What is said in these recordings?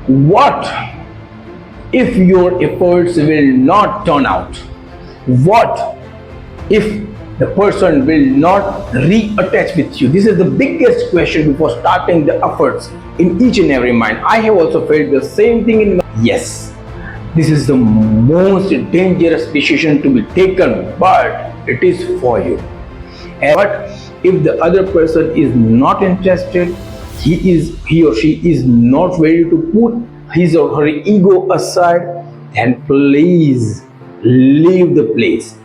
What if your efforts will not turn out? What if the person will not reattach with you? This is the biggest question before starting the efforts in each and every mind. I have also felt the same thing in my. Yes, this is the most dangerous decision to be taken, but it is for you. But if the other person is not interested, he or she is not ready to put his or her ego aside, then please leave the place.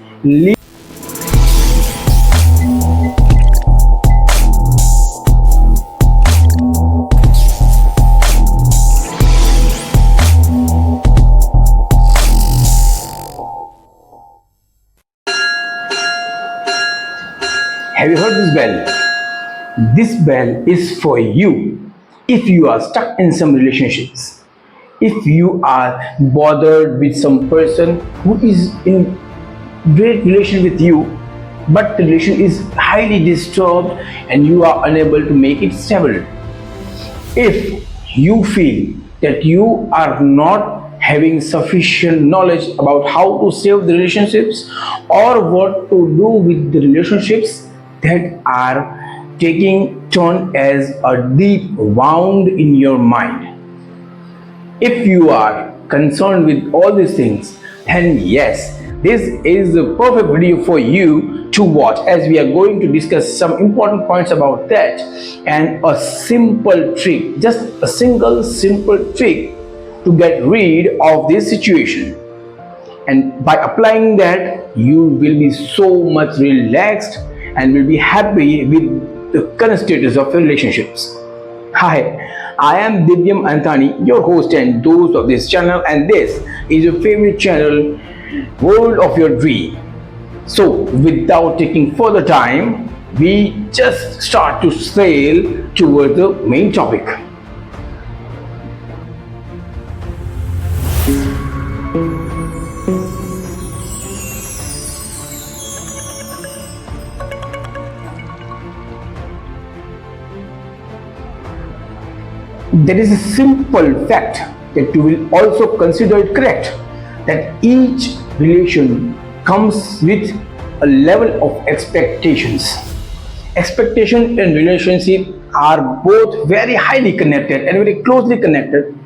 Have you heard this bell? This bell is for you. If you are stuck in some relationships, if you are bothered with some person who is in great relation with you, but the relation is highly disturbed and you are unable to make it stable. If you feel that you are not having sufficient knowledge about how to save the relationships or what to do with the relationships that are taking turn as a deep wound in your mind, if you are concerned with all these things, then yes, this is the perfect video for you to watch, as we are going to discuss some important points about that and a simple trick, just a single simple trick to get rid of this situation. And by applying that, you will be so much relaxed and will be happy with the current status of your relationships. Hi, I am Divyam Anthani, your host and host of this channel, and this is your favorite channel, World of Your Dream. So, without taking further time, we just start to sail toward the main topic. There is a simple fact that you will also consider it correct, that each relation comes with a level of expectations. Expectation and relationship are both very highly connected and very closely connected.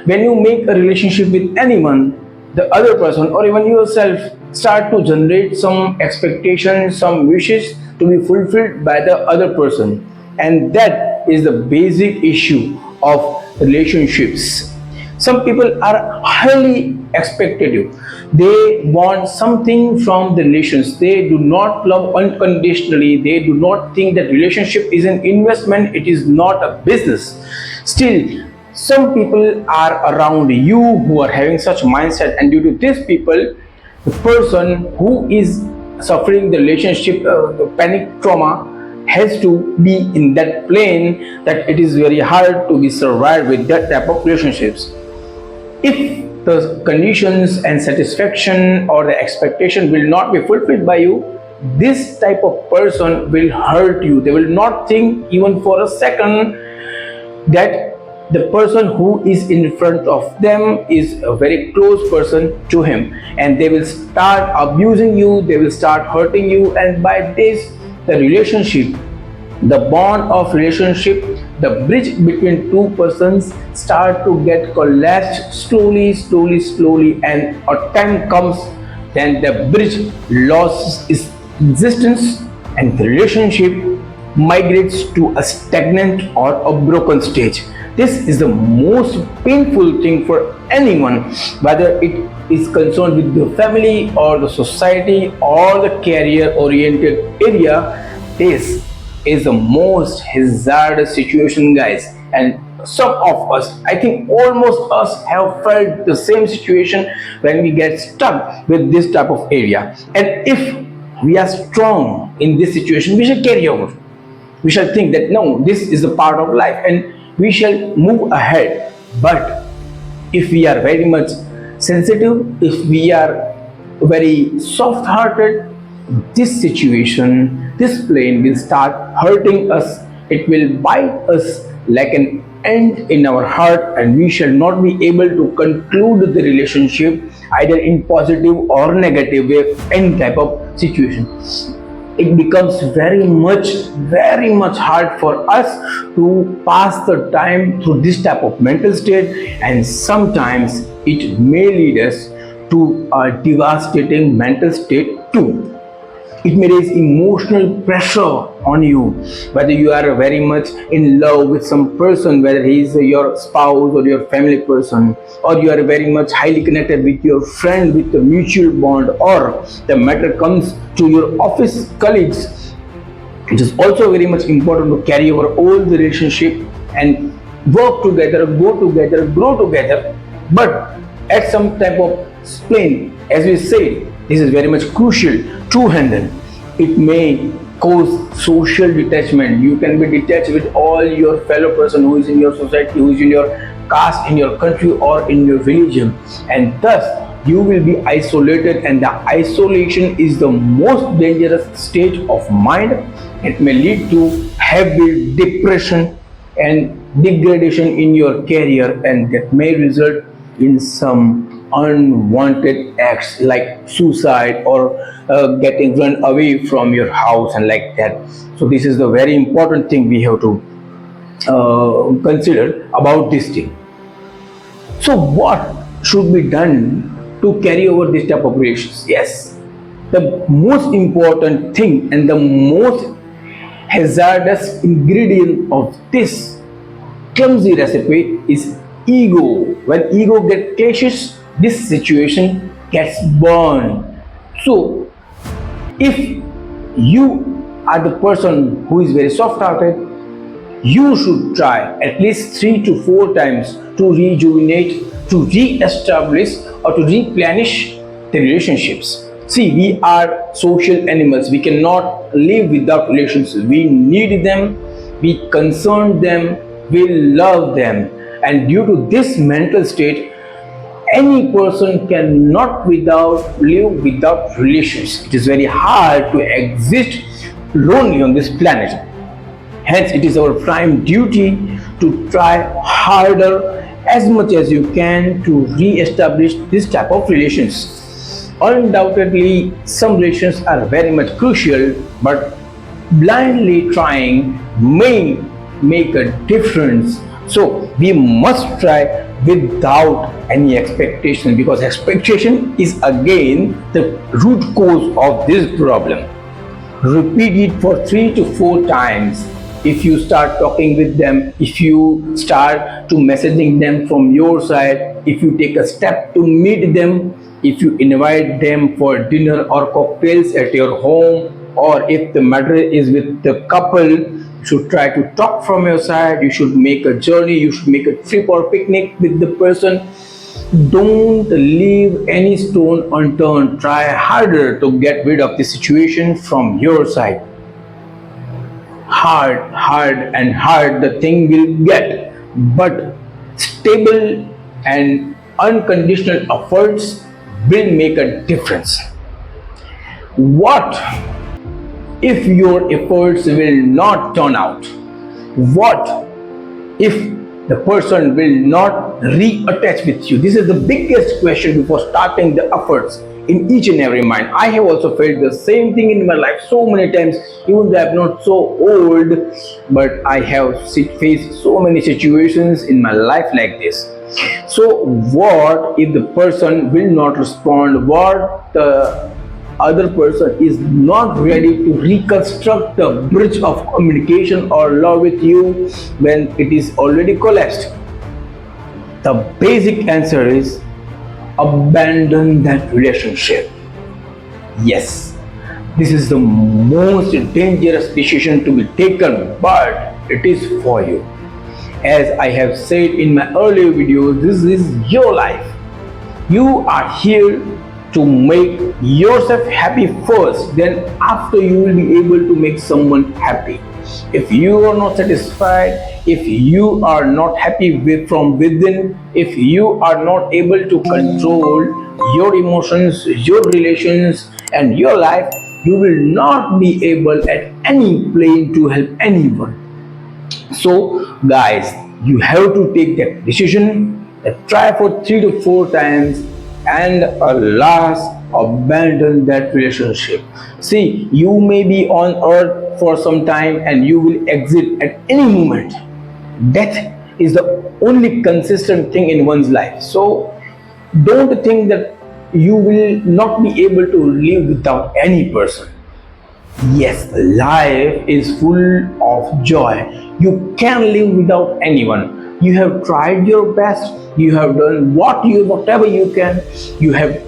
When you make a relationship with anyone, the other person or even yourself start to generate some expectations, some wishes to be fulfilled by the other person, and that is the basic issue of relationships. Some people are highly expectative. They want something from the relations. They do not love unconditionally. They do not think that relationship is an investment. It is not a business. Still, some people are around you who are having such mindset, and due to these people, the person who is suffering the relationship panic trauma has to be in that plane, that it is very hard to be survived with that type of relationships. If the conditions and satisfaction or the expectation will not be fulfilled by you, this type of person will hurt you. They will not think even for a second that the person who is in front of them is a very close person to him, and they will start abusing you, they will start hurting you, and by this the relationship, the bond of relationship, the bridge between two persons start to get collapsed slowly, and a time comes then the bridge loses its existence and the relationship migrates to a stagnant or a broken stage. This is the most painful thing for anyone, whether it is concerned with the family or the society or the career oriented area. This is the most hazardous situation, guys, and some of us, I think almost us, have felt the same situation when we get stuck with this type of area. And if we are strong in this situation, we shall carry over. We shall think that no, this is a part of life and we shall move ahead. But if we are very much sensitive, if we are very soft hearted, this situation, this plane will start hurting us. It will bite us like an end in our heart, and we shall not be able to conclude the relationship either in positive or negative way, any type of situation. It becomes very much hard for us to pass the time through this type of mental state, and sometimes it may lead us to a devastating mental state too. It may raise emotional pressure on you, whether you are very much in love with some person, whether he is your spouse or your family person, or you are very much highly connected with your friend with a mutual bond, or the matter comes to your office colleagues. It is also very much important to carry over all the relationship and work together, go together, grow together, but at some type of spleen, as we say, this is very much crucial to handle. It may cause social detachment. You can be detached with all your fellow person who is in your society, who is in your caste, in your country, or in your religion, and thus you will be isolated, and the isolation is the most dangerous state of mind. It may lead to heavy depression and degradation in your career, and that may result in some unwanted acts like suicide or getting run away from your house and like that. So this is the very important thing we have to consider about this thing. So what should be done to carry over this type of relations? Yes, the most important thing and the most hazardous ingredient of this clumsy recipe is ego. When ego gets clashes, this situation gets burned. So if you are the person who is very soft hearted, you should try at least 3 to 4 times to rejuvenate, to re-establish, or to replenish the relationships. See, we are social animals. We cannot live without relationships. We need them, we concern them, we love them. And due to this mental state, any person cannot without live without relations. It is very hard to exist lonely on this planet. Hence, it is our prime duty to try harder as much as you can to re-establish this type of relations. Undoubtedly, some relations are very much crucial, but blindly trying may make a difference. So we must try without any expectation, because expectation is again the root cause of this problem. Repeat it for 3 to 4 times. If you start talking with them, if you start to messaging them from your side, if you take a step to meet them, if you invite them for dinner or cocktails at your home, or if the matter is with the couple, you should try to talk from your side. You should make a journey, you should make a trip or picnic with the person. Don't leave any stone unturned. Try harder to get rid of the situation from your side. Hard and hard the thing will get, but stable and unconditional efforts will make a difference. What if your efforts will not turn out? What if the person will not reattach with you? This is the biggest question before starting the efforts in each and every mind. I have also felt the same thing in my life so many times, even though I'm not so old, but I have faced so many situations in my life like this. So what if the person will not respond? What the other person is not ready to reconstruct the bridge of communication or love with you when it is already collapsed? The basic answer is abandon that relationship. Yes, this is the most dangerous decision to be taken, but it is for you. As I have said in my earlier videos, this is your life. You are here to make yourself happy first, then after you will be able to make someone happy. If you are not satisfied, if you are not happy from within, if you are not able to control your emotions, your relations, and your life, you will not be able at any plane to help anyone. So guys, You have to take that decision, try for 3 to 4 times, and last, abandon that relationship. See, you may be on earth for some time and you will exit at any moment. Death is the only consistent thing in one's life. So don't think that you will not be able to live without any person. Yes, life is full of joy. You can live without anyone. You have tried your best. You have done whatever you can. You have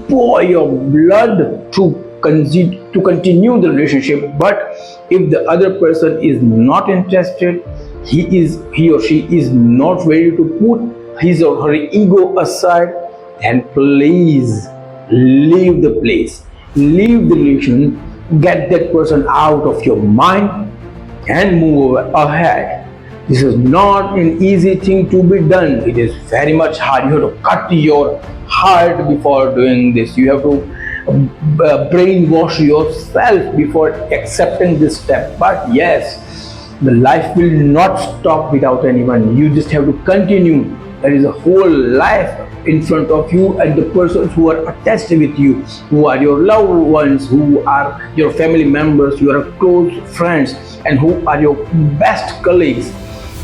poured your blood to continue the relationship. But if the other person is not interested, he or she is not ready to put his or her ego aside, then please leave the place, leave the relation, get that person out of your mind and move ahead. This is not an easy thing to be done. It is very much hard. You have to cut your heart before doing this. You have to brainwash yourself before accepting this step. But yes, the life will not stop without anyone. You just have to continue. There is a whole life in front of you, and the persons who are attached with you, who are your loved ones, who are your family members, your close friends, and who are your best colleagues.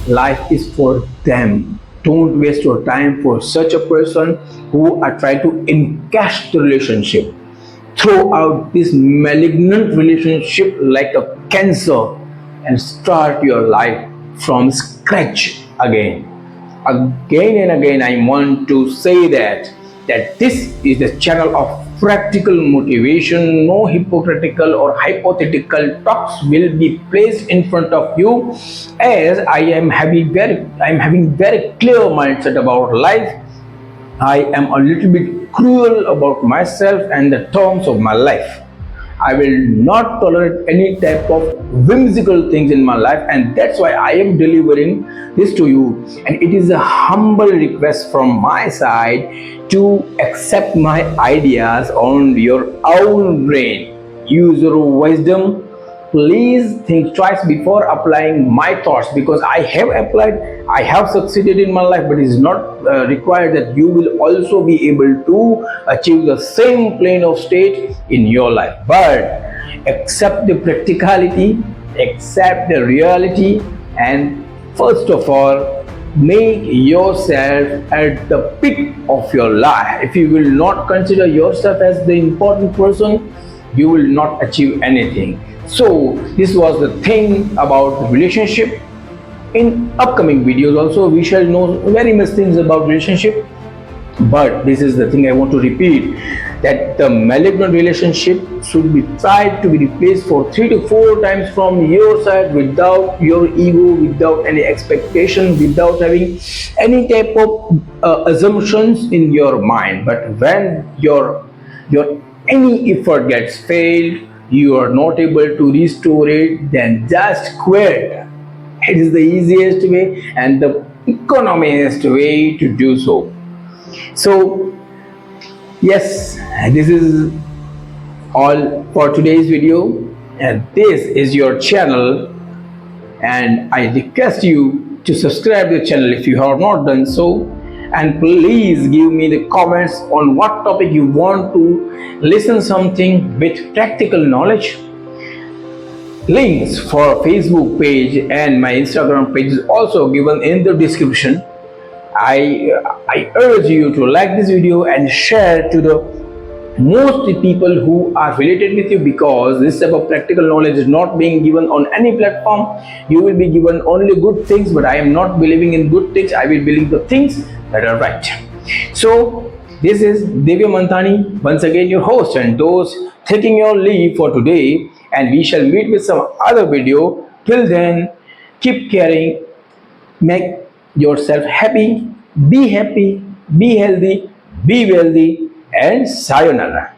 Life is for them. Don't waste your time for such a person who are trying to encash the relationship. Throw out this malignant relationship like a cancer and start your life from scratch again. Again and again, I want to say that this is the channel of practical motivation. No hypocritical or hypothetical talks will be placed in front of you, as I am having very clear mindset about life. I am a little bit cruel about myself and the terms of my life. I will not tolerate any type of whimsical things in my life, and that's why I am delivering this to you. And it is a humble request from my side to accept my ideas on your own brain. Use your wisdom. Please think twice before applying my thoughts, because I have applied, I have succeeded in my life, but it is not required that you will also be able to achieve the same plane of state in your life. But accept the practicality, accept the reality, and first of all, make yourself at the peak of your life. If you will not consider yourself as the important person, you will not achieve anything. So this was the thing about the relationship. In upcoming videos also we shall know very much things about relationship, but this is the thing I want to repeat, that the malignant relationship should be tried to be replaced for 3 to 4 times from your side, without your ego, without any expectation, without having any type of assumptions in your mind. But when your any effort gets failed, you are not able to restore it, then just quit. It is the easiest way and the economiest way to do so. So yes, this is all for today's video, and this is your channel, and I request you to subscribe to the channel if you have not done so, and please give me the comments on what topic you want to listen something with practical knowledge. Links for Facebook page and my Instagram page is also given in the description. I urge you to like this video and share to the most people who are related with you, because this type of practical knowledge is not being given on any platform. You will be given only good things, but I am not believing in good things. I will believe the things that are right. So this is Divya Manthani, once again your host, and those taking your leave for today, and we shall meet with some other video. Till then, keep caring, make yourself happy, be healthy, be wealthy, and sayonara.